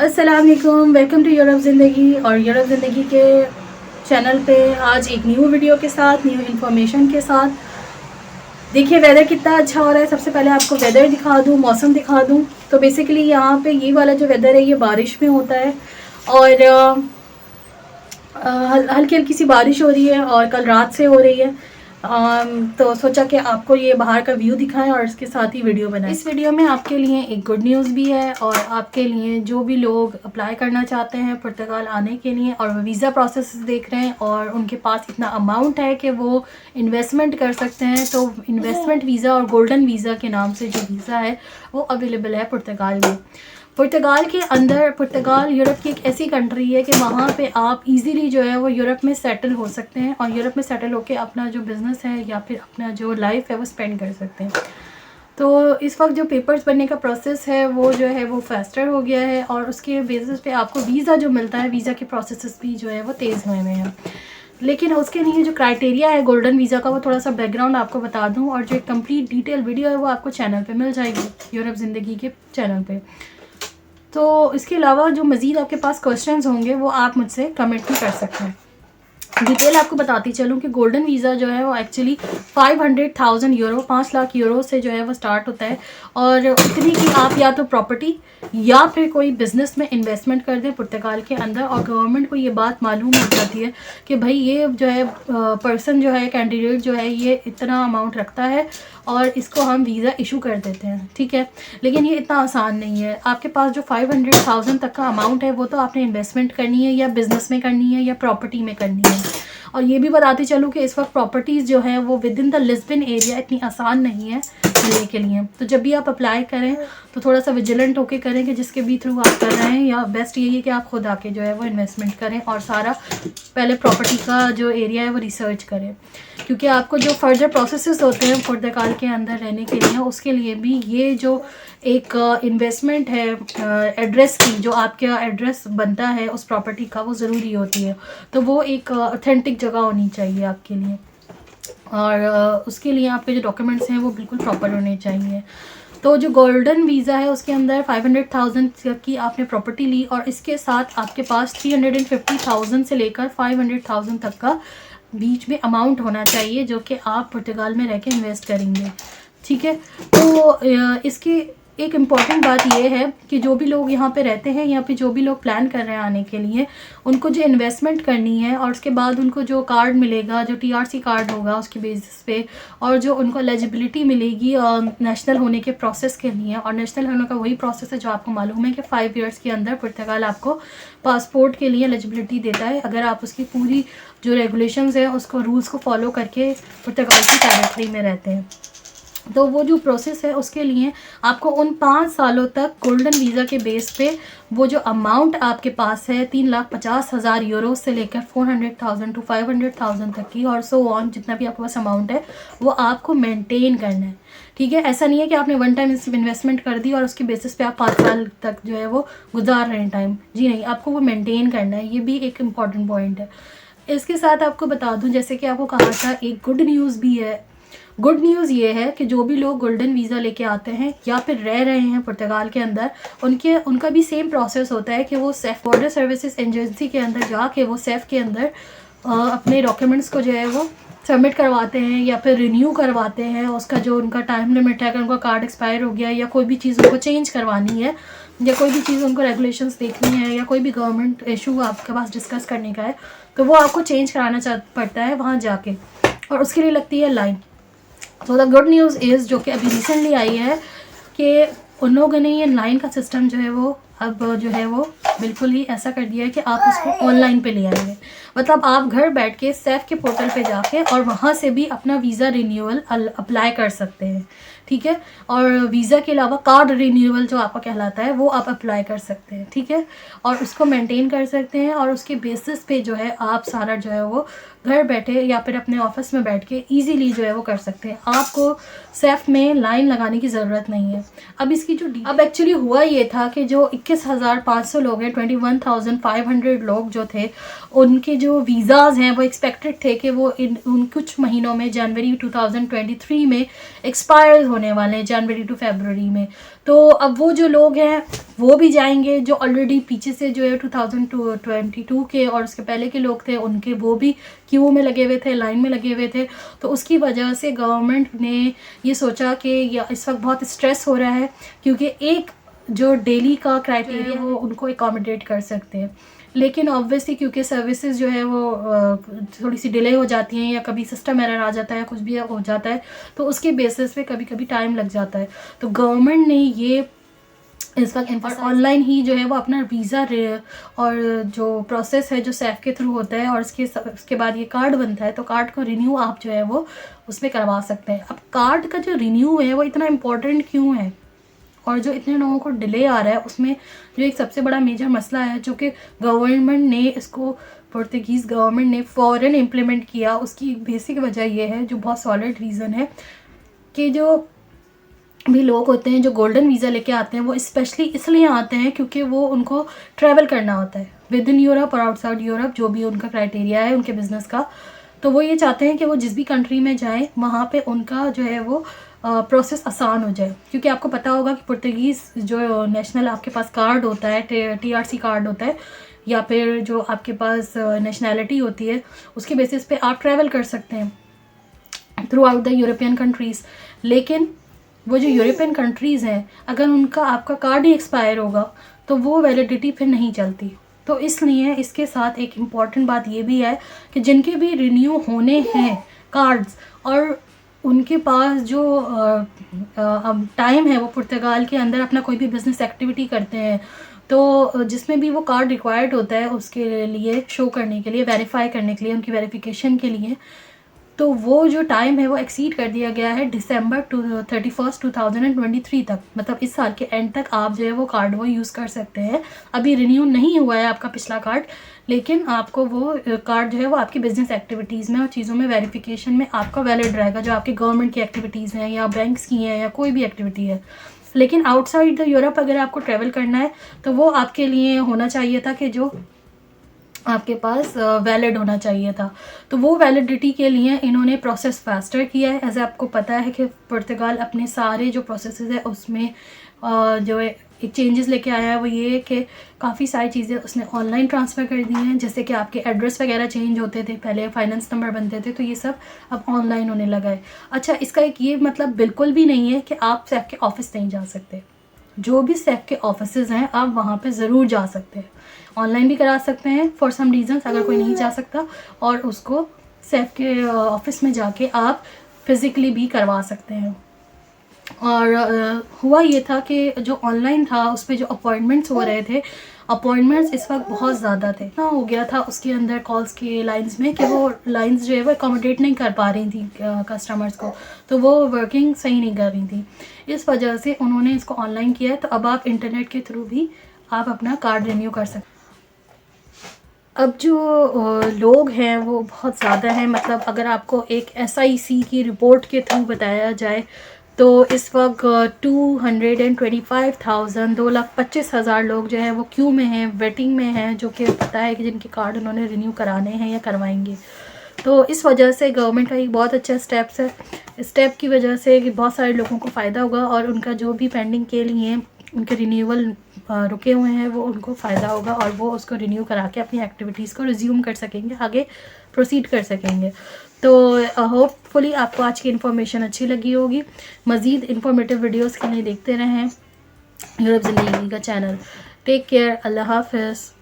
अस्सलाम वालेकुम, welcome to Europe ज़िंदगी। और यूरोप ज़िंदगी के चैनल पे आज एक न्यू वीडियो के साथ, न्यू इन्फॉर्मेशन के साथ। देखिए वेदर कितना अच्छा हो रहा है। सबसे पहले आपको वेदर दिखा दूँ, मौसम दिखा दूँ। तो बेसिकली यहाँ पे ये वाला जो वेदर है ये बारिश में होता है और हल्की हल्की सी बारिश हो रही है और कल रात से हो रही है। तो सोचा कि आपको ये बाहर का व्यू दिखाएं और इसके साथ ही वीडियो बनाएं। इस वीडियो में आपके लिए एक गुड न्यूज़ भी है और आपके लिए जो भी लोग अप्लाई करना चाहते हैं पुर्तगाल आने के लिए और वो वीज़ा प्रोसेस देख रहे हैं और उनके पास इतना अमाउंट है कि वो इन्वेस्टमेंट कर सकते हैं, तो इन्वेस्टमेंट वीज़ा और गोल्डन वीज़ा के नाम से जो वीज़ा है वो अवेलेबल है पुर्तगाल में। पुर्तगाल के अंदर, पुर्तगाल यूरोप की एक ऐसी कंट्री है कि वहाँ पे आप इजीली जो है वो यूरोप में सेटल हो सकते हैं और यूरोप में सेटल होकर अपना जो बिज़नेस है या फिर अपना जो लाइफ है वो स्पेंड कर सकते हैं। तो इस वक्त जो पेपर्स बनने का प्रोसेस है वो जो है वो फास्टर हो गया है और उसके बेसिस पे आपको वीज़ा जो मिलता है, वीज़ा के प्रोसेस भी जो है वो तेज़ हुए हुए हैं। लेकिन उसके लिए जो क्राइटेरिया है गोल्डन वीज़ा का, वो थोड़ा सा बैकग्राउंड आपको बता दूं और जो एक कंप्लीट डिटेल वीडियो है वो आपको चैनल पे मिल जाएगी, यूरोप ज़िंदगी के चैनल पे। तो इसके अलावा जो मज़ीद आपके पास क्वेश्चंस होंगे वो आप मुझसे कमेंट भी कर सकते हैं। डिटेल आपको बताती चलूँ कि गोल्डन वीज़ा जो है वो एक्चुअली 500,000 यूरो, 5 लाख यूरो से जो है वो स्टार्ट होता है और इतनी कि आप या तो प्रॉपर्टी या फिर कोई बिज़नेस में इन्वेस्टमेंट कर दें पुर्तगाल के अंदर और गवर्नमेंट को ये बात मालूम हो जाती है कि भाई ये जो है पर्सन जो है, कैंडिडेट जो है, ये इतना अमाउंट रखता है और इसको हम वीज़ा इशू कर देते हैं, ठीक है। लेकिन ये इतना आसान नहीं है। आपके पास जो 500,000 तक का अमाउंट है वो तो आपने इन्वेस्टमेंट करनी है या बिज़नेस में करनी है या प्रॉपर्टी में करनी है। और ये भी बताती चलूँ कि इस वक्त प्रॉपर्टीज़ जो है वो with in the Lisbon area इतनी आसान नहीं है मिलने के लिए। तो जब भी आप अप्लाई करें तो थोड़ा सा विजिलेंट होकर करें कि जिसके भी थ्रू आप कर रहे हैं, या बेस्ट यही है कि आप खुद आके जो है वो इन्वेस्टमेंट करें और सारा पहले प्रॉपर्टी का जो एरिया है वो रिसर्च करें, क्योंकि आपको जो फर्दर प्रोसेसेस होते हैं पुर्तगाल के अंदर रहने के लिए उसके लिए भी ये जो एक इन्वेस्टमेंट है एड्रेस की, जो आपका एड्रेस बनता है उस प्रॉपर्टी का, वो ज़रूरी होती है। तो वो एक ऑथेंटिक जगह होनी चाहिए आपके लिए और उसके लिए आपके जो डॉक्यूमेंट्स हैं वो बिल्कुल प्रॉपर होने चाहिए। तो जो गोल्डन वीज़ा है उसके अंदर 500,000 की आपने प्रॉपर्टी ली और इसके साथ आपके पास 350,000 से लेकर 500,000 तक का बीच में अमाउंट होना चाहिए जो कि आप पुर्तगाल में रह के इन्वेस्ट करेंगे, ठीक है। तो इसकी एक इम्पॉर्टेंट बात यह है कि जो भी लोग यहाँ पे रहते हैं या फिर जो भी लोग प्लान कर रहे हैं आने के लिए, उनको जो इन्वेस्टमेंट करनी है और उसके बाद उनको जो कार्ड मिलेगा, जो TRC कार्ड होगा उसके बेसिस पे, और जो उनको एलिजिबिलिटी मिलेगी नेशनल होने के प्रोसेस के लिए। और नेशनल होने का वही प्रोसेस है जो आपको मालूम है कि 5 ईयर्स के अंदर पुर्तगाल आपको पासपोर्ट के लिए एलिजिबिलिटी देता है अगर आप उसकी पूरी जो रेगुलेशंस है उसको, रूल्स को फॉलो करके पुर्तगाल की टेरिटरी में रहते हैं। तो वो जो प्रोसेस है उसके लिए आपको उन 5 सालों तक गोल्डन वीज़ा के बेस पे वो जो अमाउंट आपके पास है 3,50,000 यूरो से लेकर 400,000 to 500,000 तक की और सो ऑन, जितना भी आपके पास अमाउंट है वो आपको मेंटेन करना है, ठीक है। ऐसा नहीं है कि आपने वन टाइम इन्वेस्टमेंट कर दी और उसके बेसिस पे आप 5 साल तक जो है वो गुजार रहे हैं टाइम, जी नहीं, आपको वो मेंटेन करना है। ये भी एक इम्पॉर्टेंट पॉइंट है। इसके साथ आपको बता दूं, जैसे कि आपको कहा था, एक गुड न्यूज़ भी है। गुड न्यूज़ ये है कि जो भी लोग गोल्डन वीज़ा लेके आते हैं या फिर रह रहे हैं पुर्तगाल के अंदर, उनका भी सेम प्रोसेस होता है कि वो सेफ बॉर्डर सर्विसेज एजेंसी के अंदर जाके वो सेफ के अंदर अपने डॉक्यूमेंट्स को जो है वो सबमिट करवाते हैं या फिर रिन्यू करवाते हैं। उसका जो उनका टाइम लिमिट है, अगर उनका कार्ड एक्सपायर हो गया या कोई भी चीज़ उनको चेंज करवानी है या कोई भी चीज़ उनको रेगुलेशंस देखनी है या कोई भी गवर्नमेंट इशू आपके पास डिस्कस करने का है, तो वो आपको चेंज कराना पड़ता है वहाँ जाके, और उसके लिए लगती है लाइन। तो द गुड न्यूज़ इज़, जो कि अभी रिसेंटली आई है, कि उन लोगों ने ये लाइन का सिस्टम जो है वो अब जो है वो बिल्कुल ही ऐसा कर दिया है कि आप उसको ऑनलाइन पे ले आएंगे। मतलब आप घर बैठ के सेफ के पोर्टल पे जाके और वहाँ से भी अपना वीज़ा रिन्यूअल अप्लाई कर सकते हैं, ठीक है। और वीज़ा के अलावा कार्ड रिन्यूअल जो आपका कहलाता है वो आप अप्लाई कर सकते हैं, ठीक है, और उसको मेंटेन कर सकते हैं और उसके बेसिस पे जो है आप सारा जो है वो घर बैठे या फिर अपने ऑफिस में बैठ के ईजीली जो है वो कर सकते हैं। आपको सेफ में लाइन लगाने की ज़रूरत नहीं है। अब इसकी जो अब एक्चुअली हुआ ये था कि जो 21,500 लोग हैं, 21,500 लोग जो थे, उनके जो वीज़ाज़ हैं वो एक्सपेक्टेड थे कि वो उन कुछ महीनों में, जनवरी 2023 में एक्सपायर होने होने वाले हैं जनवरी टू फरवरी में। तो अब वो जो लोग हैं वो भी जाएंगे, जो ऑलरेडी पीछे से जो है 2022 के और उसके पहले के लोग थे उनके वो भी क्यू में लगे हुए थे, लाइन में लगे हुए थे। तो उसकी वजह से गवर्नमेंट ने ये सोचा कि इस वक्त बहुत स्ट्रेस हो रहा है, क्योंकि एक जो डेली का क्राइटेरिया वो उनको एकोमोडेट कर सकते हैं, लेकिन ऑब्वियसली क्योंकि सर्विसेज जो है वो थोड़ी सी डिले हो जाती हैं या कभी सिस्टम एरर आ जाता है, कुछ भी हो जाता है, तो उसके बेसिस पे कभी कभी टाइम लग जाता है। तो गवर्नमेंट ने ये इस वक्त ऑनलाइन ही जो है वो अपना वीज़ा और जो प्रोसेस है जो सैफ के थ्रू होता है और उसके बाद ये कार्ड बनता है, तो कार्ड को रिन्यू आप जो है वो उसमें करवा सकते हैं। अब कार्ड का जो रिन्यू है वो इतना इम्पोर्टेंट क्यों है और जो इतने लोगों को डिले आ रहा है, उसमें जो एक सबसे बड़ा मेजर मसला है जो कि गवर्नमेंट ने इसको पुर्तगीज़ गवर्नमेंट ने फ़ौरन इम्प्लीमेंट किया, उसकी बेसिक वजह यह है जो बहुत सॉलिड रीज़न है कि जो भी लोग होते हैं जो गोल्डन वीज़ा लेके आते हैं वो स्पेशली इसलिए आते हैं क्योंकि वो उनको ट्रैवल करना होता है विद इन यूरोप और आउटसाइड यूरोप, जो भी उनका क्राइटेरिया है उनके बिज़नेस का। तो वो ये चाहते हैं कि वो जिस भी कंट्री में जाएं वहाँ पे उनका जो है वो प्रोसेस आसान हो जाए, क्योंकि आपको पता होगा कि पुर्तगीज़ जो नेशनल आपके पास कार्ड होता है, TRC कार्ड होता है, या फिर जो आपके पास नेशनैलिटी होती है, उसके बेसिस पे आप ट्रैवल कर सकते हैं through out the European countries. लेकिन वो जो यूरोपियन कंट्रीज़ हैं, अगर उनका आपका कार्ड ही एक्सपायर होगा तो वो वैलिडिटी फिर नहीं चलती। तो इसलिए इसके साथ एक इम्पॉर्टेंट बात ये भी है कि जिनके भी रिन्यू होने हैं कार्ड्स और उनके पास जो अब टाइम है वो पुर्तगाल के अंदर अपना कोई भी बिज़नेस एक्टिविटी करते हैं, तो जिसमें भी वो कार्ड रिक्वायर्ड होता है उसके लिए शो करने के लिए, वेरीफाई करने के लिए, उनकी वेरिफिकेशन के लिए, तो वो जो टाइम है वो एक्सीड कर दिया गया है December 31, 2023 तक। मतलब इस साल के एंड तक आप जो है वो कार्ड वो यूज़ कर सकते हैं। अभी रिन्यू नहीं हुआ है आपका पिछला कार्ड, लेकिन आपको वो कार्ड जो है वो आपकी बिजनेस एक्टिविटीज़ में और चीज़ों में वेरिफिकेशन में आपका वैलिड रहेगा, जो आपकी गवर्नमेंट की एक्टिविटीज़ हैं या बैंक्स की हैं या कोई भी एक्टिविटी है। लेकिन आउटसाइड द यूरोप अगर आपको ट्रैवल करना है तो वो आपके लिए होना चाहिए था कि जो आपके पास वैलिड होना चाहिए था। तो वो वैलिडिटी के लिए इन्होंने प्रोसेस फास्टर किया है। ऐसे आपको पता है कि पुर्तगाल अपने सारे जो प्रोसेसेस है उसमें जो है एक चेंजेस लेके आया है, वो ये है कि काफ़ी सारी चीज़ें उसने ऑनलाइन ट्रांसफ़र कर दी हैं, जैसे कि आपके एड्रेस वगैरह चेंज होते थे, पहले फाइनेंस नंबर बनते थे, तो ये सब अब ऑनलाइन होने लगा है। अच्छा, इसका एक ये मतलब बिल्कुल भी नहीं है कि आप सैफ के ऑफिस नहीं जा सकते। जो भी सैफ के ऑफिसेज़ हैं आप वहाँ पे ज़रूर जा सकते हैं, ऑनलाइन भी करा सकते हैं फॉर सम रीजंस, अगर कोई नहीं जा सकता, और उसको सैफ के ऑफिस में जाके आप फिज़िकली भी करवा सकते हैं। और हुआ ये था कि जो ऑनलाइन था उस पर जो अपॉइंटमेंट्स हो रहे थे, अपॉइंटमेंट्स इस वक्त बहुत ज़्यादा थे, इतना हो गया था उसके अंदर कॉल्स के लाइंस में कि वो लाइंस जो है वो अकोमोडेट नहीं कर पा रही थी कस्टमर्स को, तो वो वर्किंग सही नहीं कर रही थी। इस वजह से उन्होंने इसको ऑनलाइन किया है। तो अब आप इंटरनेट के थ्रू भी आप अपना कार्ड रिन्यू कर सकते। अब जो लोग हैं वो बहुत ज़्यादा हैं, मतलब अगर आपको एक SIC की रिपोर्ट के थ्रू बताया जाए तो इस वक्त 225,000 2,25,000 लोग जो हैं वो क्यू में हैं, वेटिंग में हैं, जो कि पता है कि जिनके कार्ड उन्होंने रिन्यू कराने हैं या करवाएंगे। तो इस वजह से गवर्नमेंट का एक बहुत अच्छा स्टेप्स है। स्टेप की वजह से कि बहुत सारे लोगों को फ़ायदा होगा और उनका जो भी पेंडिंग के लिए उनके रिन्यूअल रुके हुए हैं वो उनको फ़ायदा होगा और वो उसको रिन्यू करा के अपनी एक्टिविटीज़ को रिज्यूम कर सकेंगे, आगे प्रोसीड कर सकेंगे। तो होपफुली आपको आज की इन्फॉर्मेशन अच्छी लगी होगी। मज़ीद इन्फॉर्मेटिव वीडियोस के लिए देखते रहें यूरोप ज़िंदगी का चैनल। टेक केयर, अल्लाह हाफ़िज़।